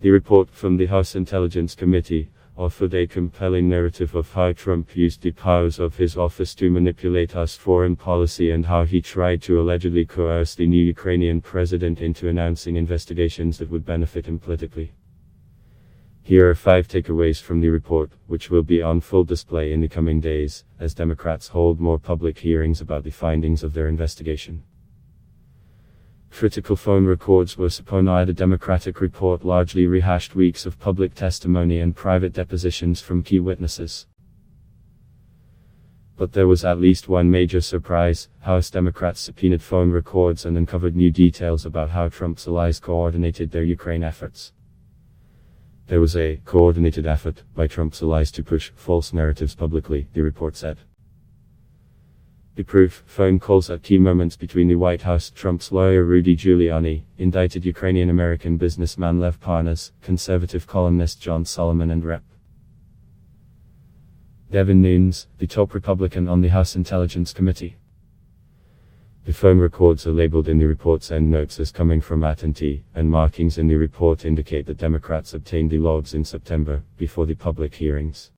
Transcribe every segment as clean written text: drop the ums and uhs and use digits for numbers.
The report from the House Intelligence Committee offered a compelling narrative of how Trump used the powers of his office to manipulate US foreign policy and how he tried to allegedly coerce the new Ukrainian president into announcing investigations that would benefit him politically. Here are 5 takeaways from the report, which will be on full display in the coming days, as Democrats hold more public hearings about the findings of their investigation. Critical phone records were subpoenaed. The Democratic report largely rehashed weeks of public testimony and private depositions from key witnesses. But there was at least one major surprise: House Democrats subpoenaed phone records and uncovered new details about how Trump's allies coordinated their Ukraine efforts. There was a coordinated effort by Trump's allies to push false narratives publicly, the report said. The proof: phone calls at key moments between the White House, Trump's lawyer Rudy Giuliani, indicted Ukrainian-American businessman Lev Parnas, conservative columnist John Solomon, and Rep. Devin Nunes, the top Republican on the House Intelligence Committee. The phone records are labeled in the report's endnotes as coming from @&T, and markings in the report indicate that Democrats obtained the logs in September, before the public hearings.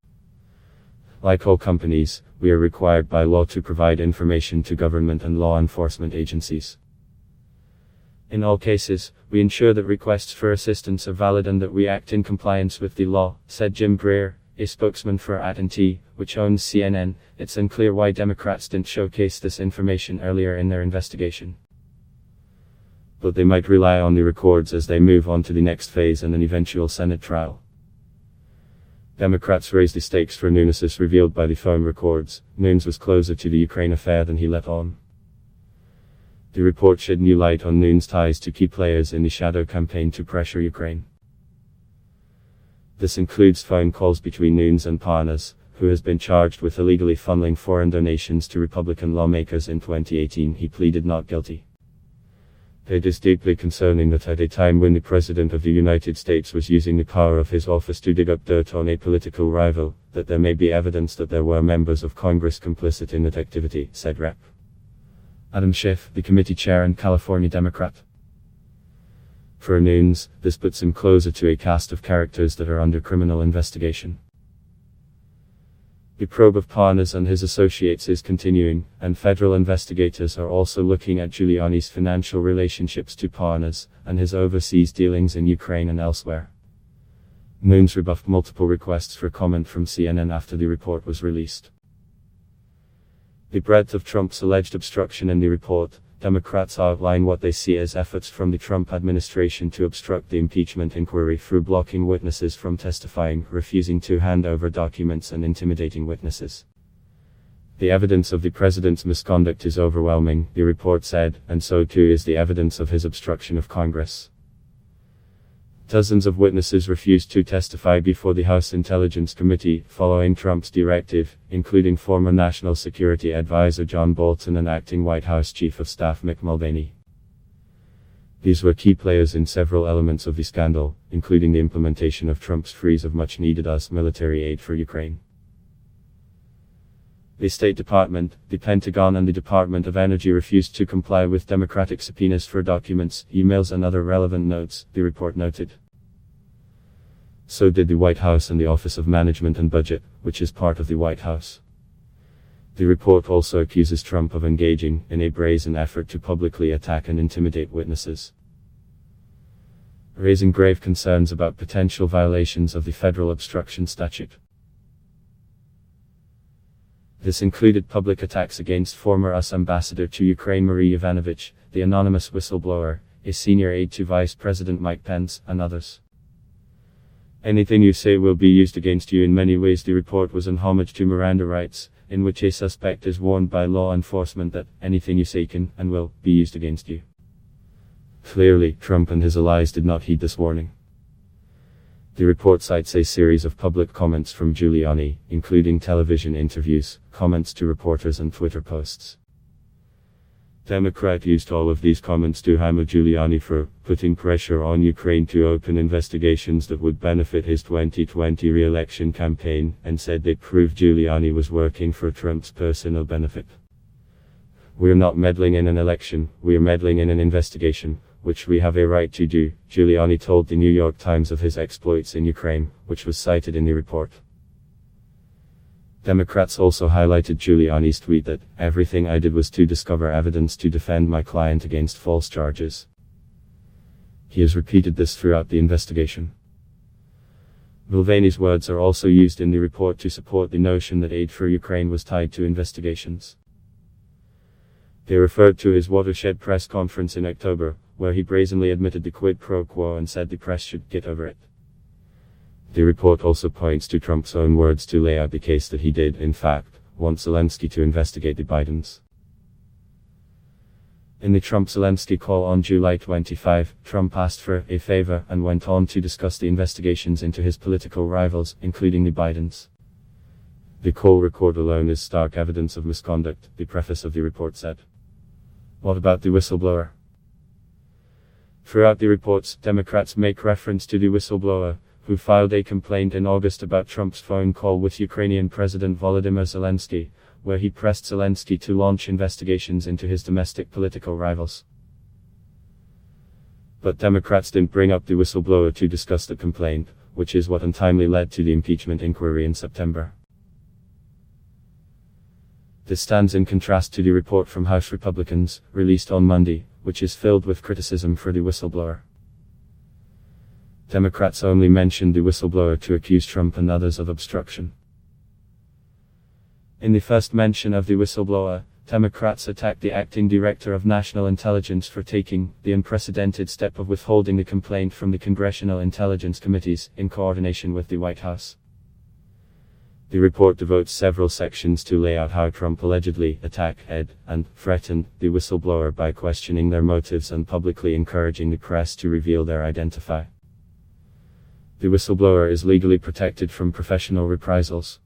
Like all companies, we are required by law to provide information to government and law enforcement agencies. In all cases, we ensure that requests for assistance are valid and that we act in compliance with the law, said Jim Greer, a spokesman for @&T, which owns CNN. It's unclear why Democrats didn't showcase this information earlier in their investigation. But they might rely on the records as they move on to the next phase and an eventual Senate trial. Democrats raised the stakes for Nunes as revealed by the phone records. Nunes was closer to the Ukraine affair than he let on. The report shed new light on Nunes' ties to key players in the shadow campaign to pressure Ukraine. This includes phone calls between Nunes and Parnas, who has been charged with illegally funneling foreign donations to Republican lawmakers in 2018. He pleaded not guilty. It is deeply concerning that at a time when the President of the United States was using the power of his office to dig up dirt on a political rival, that there may be evidence that there were members of Congress complicit in that activity, said Rep. Adam Schiff, the committee chair and California Democrat. For Nunes, this puts him closer to a cast of characters that are under criminal investigation. The probe of Parnas and his associates is continuing, and federal investigators are also looking at Giuliani's financial relationships to Parnas, and his overseas dealings in Ukraine and elsewhere. Nunes rebuffed multiple requests for comment from CNN after the report was released. The breadth of Trump's alleged obstruction in the report: Democrats outline what they see as efforts from the Trump administration to obstruct the impeachment inquiry through blocking witnesses from testifying, refusing to hand over documents, and intimidating witnesses. The evidence of the president's misconduct is overwhelming, the report said, and so too is the evidence of his obstruction of Congress. Dozens of witnesses refused to testify before the House Intelligence Committee, following Trump's directive, including former National Security Advisor John Bolton and acting White House Chief of Staff Mick Mulvaney. These were key players in several elements of the scandal, including the implementation of Trump's freeze of much-needed US military aid for Ukraine. The State Department, the Pentagon and the Department of Energy refused to comply with Democratic subpoenas for documents, emails and other relevant notes, the report noted. So did the White House and the Office of Management and Budget, which is part of the White House. The report also accuses Trump of engaging in a brazen effort to publicly attack and intimidate witnesses, raising grave concerns about potential violations of the federal obstruction statute. This included public attacks against former US ambassador to Ukraine Marie Yovanovitch, the anonymous whistleblower, a senior aide to Vice President Mike Pence, and others. Anything you say will be used against you in many ways. The report was an homage to Miranda rights, in which a suspect is warned by law enforcement that anything you say can and will be used against you. Clearly, Trump and his allies did not heed this warning. The report cites a series of public comments from Giuliani, including television interviews, comments to reporters and Twitter posts. Democrat used all of these comments to hammer Giuliani for putting pressure on Ukraine to open investigations that would benefit his 2020 re-election campaign, and said they proved Giuliani was working for Trump's personal benefit. "We're not meddling in an election, we're meddling in an investigation. which we have a right to do, Giuliani told the New York Times of his exploits in Ukraine, which was cited in the report. Democrats also highlighted Giuliani's tweet that, "Everything I did was to discover evidence to defend my client against false charges." He has repeated this throughout the investigation. Mulvaney's words are also used in the report to support the notion that aid for Ukraine was tied to investigations. They referred to his watershed press conference in October, where he brazenly admitted the quid pro quo and said the press should get over it. The report also points to Trump's own words to lay out the case that he did, in fact, want Zelensky to investigate the Bidens. In the Trump-Zelensky call on July 25, Trump asked for a favor and went on to discuss the investigations into his political rivals, including the Bidens. The call record alone is stark evidence of misconduct, the preface of the report said. What about the whistleblower? Throughout the reports, Democrats make reference to the whistleblower, who filed a complaint in August about Trump's phone call with Ukrainian President Volodymyr Zelensky, where he pressed Zelensky to launch investigations into his domestic political rivals. But Democrats didn't bring up the whistleblower to discuss the complaint, which is what untimely led to the impeachment inquiry in September. This stands in contrast to the report from House Republicans, released on Monday, which is filled with criticism for the whistleblower. Democrats only mentioned the whistleblower to accuse Trump and others of obstruction. In the first mention of the whistleblower, Democrats attacked the acting director of national intelligence for taking the unprecedented step of withholding the complaint from the congressional intelligence committees, in coordination with the White House. The report devotes several sections to lay out how Trump allegedly attacked and threatened the whistleblower by questioning their motives and publicly encouraging the press to reveal their identity. The whistleblower is legally protected from professional reprisals.